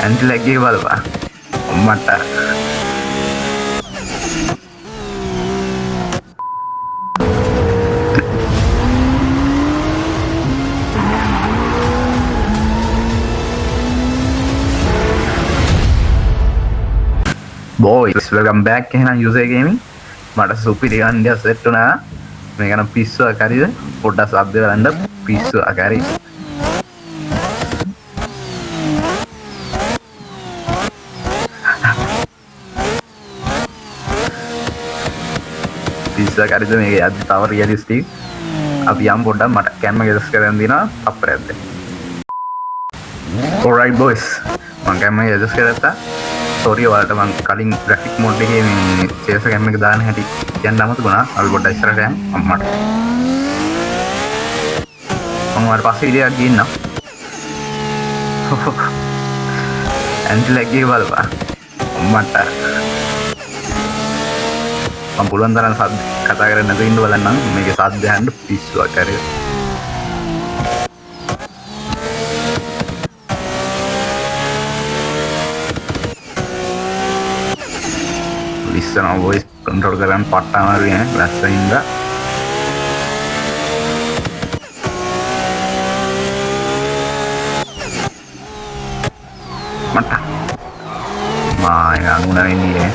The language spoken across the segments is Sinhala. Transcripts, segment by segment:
ඇන්ටි ලැග් එක බලපන් මට boys welcome back එහෙනම් user gaming මට සුපිරි ගන්ඩිය සෙට් වුණා මේක නම් පිස්සුවක් හරිද පොඩ්ඩක් සබ් දෙලා බලන්න පිස්සුවක් හරි පිස්සුවක් හරිද මේක යද්දි තව රියලිස්ටික් අපි යම් පොඩ්ඩක් මට කැමරා ගෙදස් කරන් දිනවා අප්පරයක් දෙන්න alright boys මම කැමරා ගෙදස් කරත්තා sorry ඔයාලට මම කලින් graphic mode එකේ මේ chase cam එක දාන්න හැටි කියන්න අමතකුණා. අපි පොඩ්ඩක් ඉස්සරහට යමු අම්මට. මම ඊට පස්සේ ඉලියක් ගින්නම්. ඇන්ටි ලැග් එක බලපන්. අම්මට. මම පුළුවන් තරම් සද්ද කතා කරන්නේ නැතුව ඉන්න බලන්නම්. මේකේ සද්ද යන්න පිස්සුවක් හරියට. Listen voice control කරන් පට්ට අමාරුයි ඈ ලස්සනින්ද මට මා යනුනා ඉන්නේ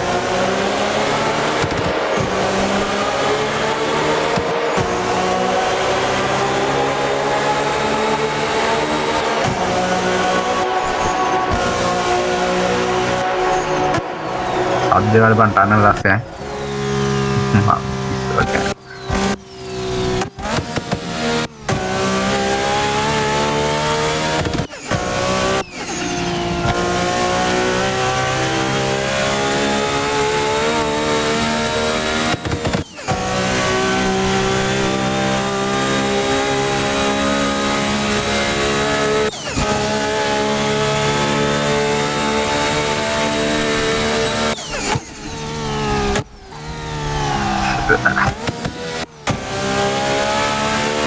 අද්දේ වල බන් tunnel ලස්සයි okay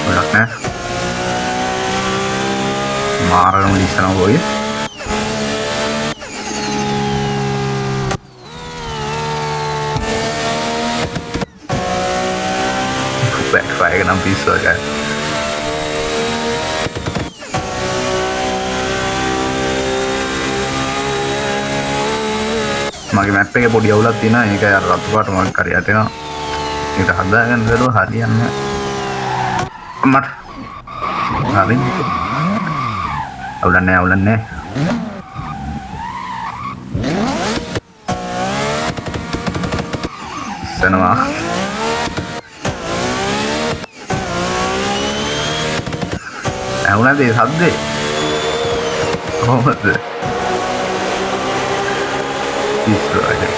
Produknya marah di sana boy backfire kan bisa kan magi map එකේ පොඩි අවුලක් තියෙනවා ඒක අර රතු පාට මම කරයට යනවා ඒක හදාගන්න බැලුවා හරියන්නේ මට හරිද අවුලන්නේ සනවා අවුලන්නේ සද්දේ කොහොමද destroyed it.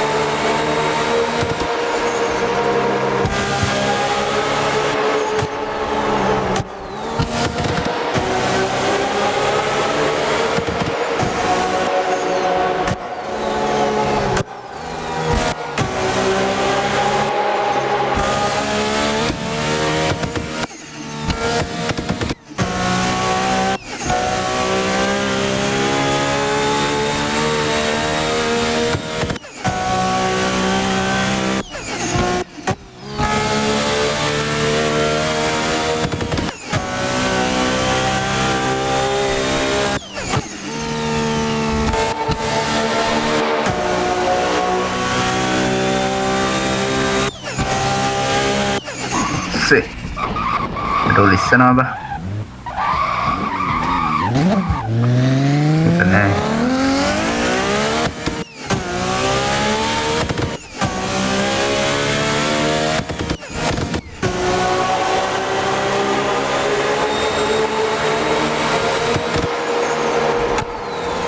Itu listen apa? Bukannya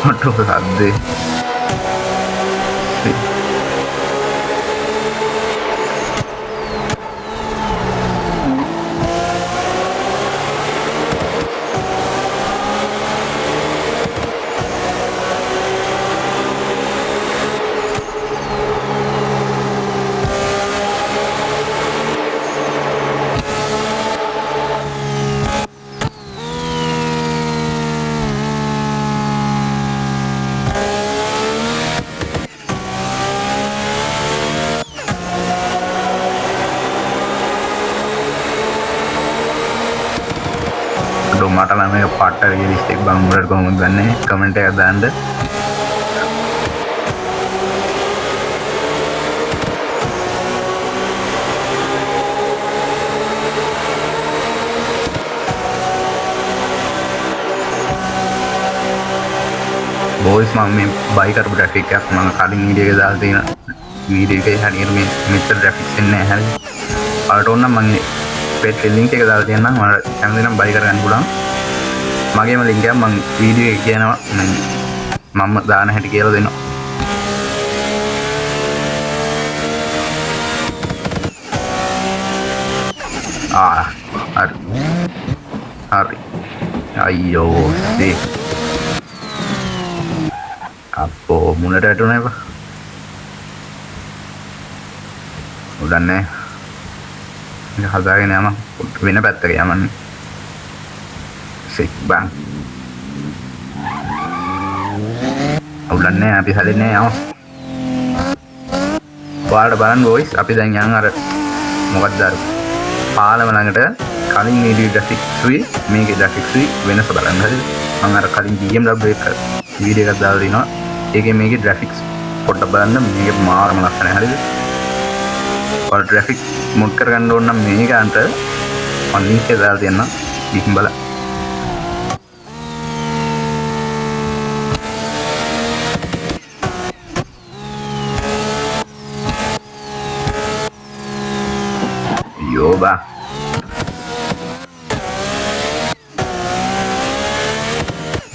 aduh sadde මට නම් මේක පට්ට රියලිස්ටික් බං උඹලට කොහොමද දන්නේ කමෙන්ට් එකක් දාන්න බොයිස් මම මේ බයි කරපු ට්‍රැෆික් එකක් මම කලින් වීඩියෝ එකේ දාලා තියෙන වීඩියෝ එකේ හරියට මේ මෙච්චර ට්‍රැෆික්ස් එන්නේ නැහැ හරිද ඔයාලට ඕන නම් මම පේජ් ලින්ක් එක දාලා තියෙනවා මම කැමති නම් බයි කරගන්න පුළුවන් මගේම ලින්ක් එක මම වීඩියෝ එකේ කියනවා මම දාන හැටි කියලා දෙනවා හරි අයියෝ සේ අපෝ මුලට වැටුණා එපා උඩන්නේ ඉතින් හදාගෙන යම වෙන පැත්තක යමන්නේ සික් බං උඩන්නේ අපි හැදෙන්නේ යම ඔයාලට බලන්න වොයිස් අපි දැන් යන් අර මොකක්ද අර පාලම ළඟට කලින් වීඩියෝ ග්‍රැෆික්ස් උයි මේකේ ග්‍රැෆික්ස් උයි වෙනස බලන්න හරිද මම අර කලින් BMW එක වීඩියෝ එකක් දාලා දිනවා ඒකේ මේකේ ග්‍රැෆික්ස් පොඩ්ඩක් බලන්න මේක මාරම ලස්සනයි හරිද ඔයාලා ග්‍රැෆික් මොඩ් කරගන්න ඕන නම් මේක අන්ට මම ලින්ක් එක දාලා දෙන්නම් ගිහින් බලන්න යෝබා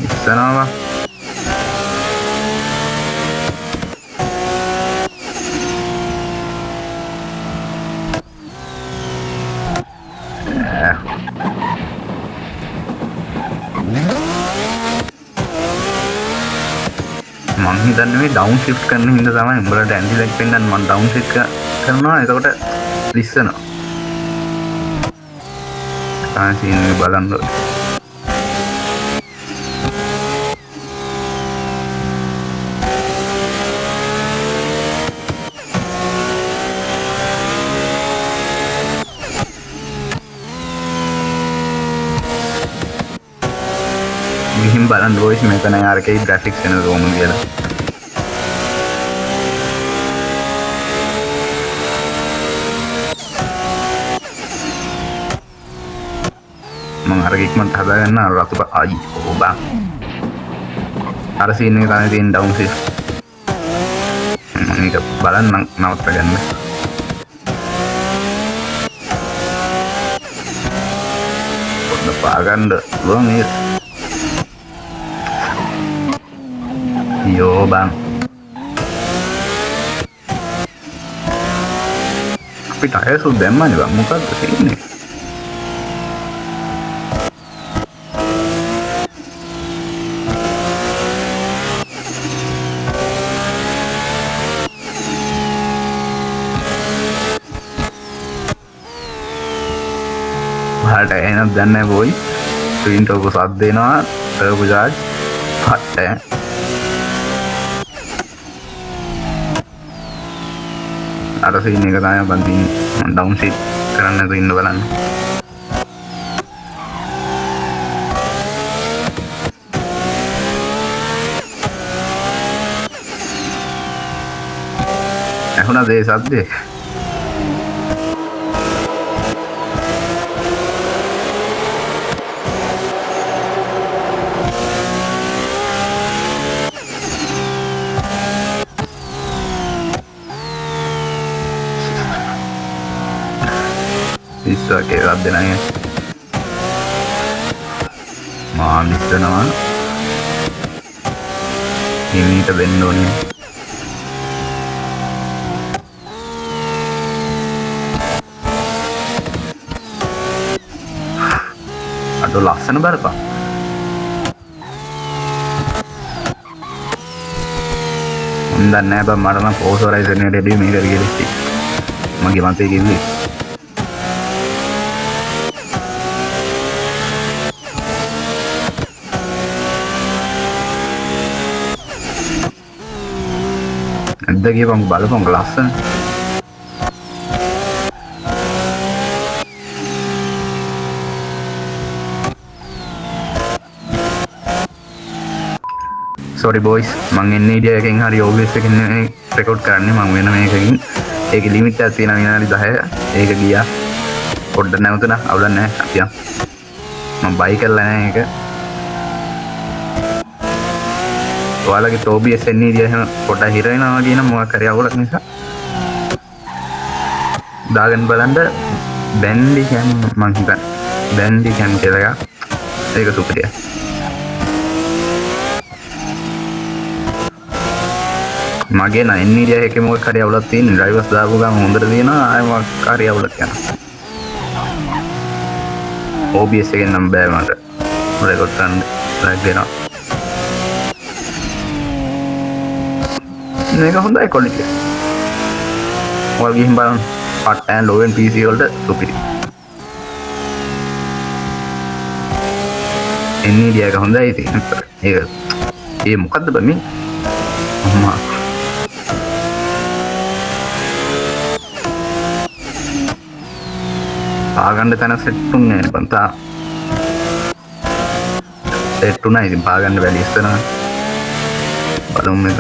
ඉස්සනවා මම හිතන්නේ මේ ඩවුන් shift කරන හින්දා තමයි උඹලට ඇන්ටි ලැග් පෙන්නන්න මම ඩවුන් shift කරනවා එතකොට ලිස්සනවා සීන් එක බලන්න ගිහින් බලන්න වොයිස් මෙතන ආරකේ ග්‍රැෆික්ස් වෙන රෝම කියලා මම අර ඉක්මනට හදාගන්න අර රතු අයි ඔබා අර සීන් එක තමයි තියෙන ඩවුන් shift මම ඒක බලන්න නවත්ත ගන්න පොඩ්ඩක් පාගන්න පුළුවන් නේද යෝ බං අපිට අයසු දැම්මනේ බං මොකද්ද තියෙන්නේ ඔයාලට එනක් දැන් නැහැ බොයි ස්ක්‍රීන් ටෝක සද්ද දෙනවා ටර්බෝ චාර්ජ් පට්ට අර සීන් එක තමයි මම තියෙන්නේ ඩවුන් shift කරන්න නැතුව ඉන්න බලන්න ඇහුණාද ඒ සද්දේ ඉස්සරහේ රද්ද නැහැ මාන් ඉස්සනවා හිමීට වෙන්න ඕනේ අද ලස්සන බලපන් මම දන්නේ නැහැ බං මට නම් පෝසරයිසර් එකට එදී මේක රියලිස්ටික් මගේ මතේ කිව්වේ ඇද්ද කියපන් බලපන් ලස්සන sorry boys මං එන්නේ ඉඩියා එකෙන් හරි OBS එකකින් රෙකෝඩ් කරන්නේ මං වෙන මේකකින් ඒකේ ලිමිට් එකක් තියෙනවා විනාඩි 10 ඒක ගියා පොඩ්ඩක් නැවතුණා අවුලක් නැහැ අපි මම බයි කරලා නැහැ ඒක ඔයාලගේ OBS එන්නේ ඉඩියා එහෙම පොඩ්ඩක් හිර වෙනවා වගේ නම් මොකක් හරි අවුලක් නිසා දාගෙන බලන්න බැන්ඩි කැම් මං හිතන්නේ බැන්ඩි කැම් කියලා එකක් ඒක සුපිරියයි මගේ නම් එන්නේ ඉඩියා එකේ මොකක් හරි අවුලක් තියෙන ඩ්‍රයිවර්ස් දාපු ගමන් හොඳට තියෙනවා ආයෙ මොකක් හරි අවුලක් යනවා OBS එකෙන් නම් බෑ මට රෙකෝඩ් කරන්න ලැග් වෙනවා මේක හොඳයි ක්වොලිටි එක ඔයාලා ගිහින් බලන්න hot and low end PC වලට සුපිරි එන්නේ ඉඩියා එක හොඳයි ඉතින් ඒක ඒ මොකද්ද බෑ මේ අම්මා පාගන්න තැන සෙට්ටුන්නේ බන්තා සෙට්ටුනා ඉතින් පාගන්න බැරි ඉස්සරහ බලමු මේක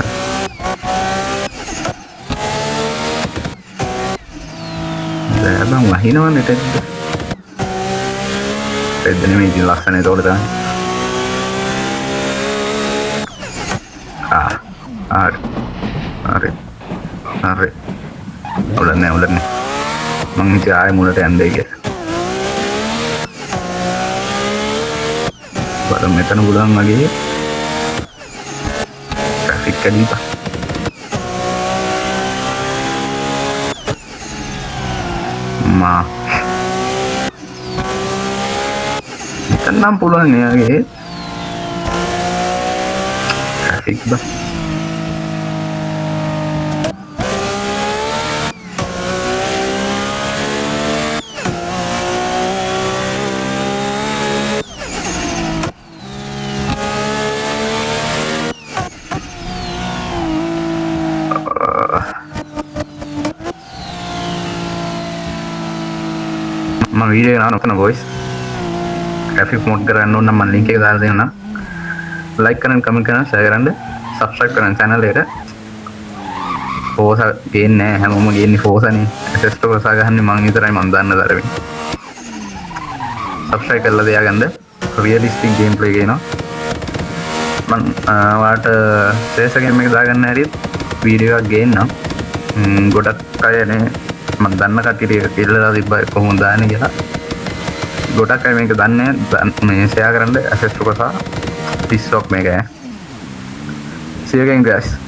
දැන් වහිනවනේ ටෙඩ් නෙමෙයි ඉතින් ලස්සන ඒතකොට තමයි හරි අවුලන්නේ මං හිතේ ආයෙ මුලට යන්නේ කියලා බලමු මෙතන බුලන් වගේ ට්‍රැෆික් කඩීපා මා මෙතන නම් පුළුවන් නේ වගේ ට්‍රැෆික් බා මම වීඩියෝ එක නාන ඔතන voice graphic mode කරන්න ඕන නම් මම link එක දාලා දෙන්නම් like කරන්න comment කරන්න share කරන්න subscribe කරන්න channel එකට Forza ගේන්නේ නැහැ හැමෝම ගේන්නේ Forza නේ SS Forza ගහන්නේ මම විතරයි මම දන්න තරමින් subscribe කරලා තියාගන්න realistic gameplay ගේනවා මම ඔයාලට ශේෂ game එක දාගන්න හැරියෙත් වීඩියෝ එකක් ගේන්නම් ගොඩක් අය නේ මම දන්න කට්ටියට ඒක කියලා තිබ්බා කොහොමද දාන්නේ කියලා ගොඩක් අය මේක දන්නේ මේ ෂෙයා කරන්න ඇසෙස් කරලා පිස්සොක් මේක see you again guys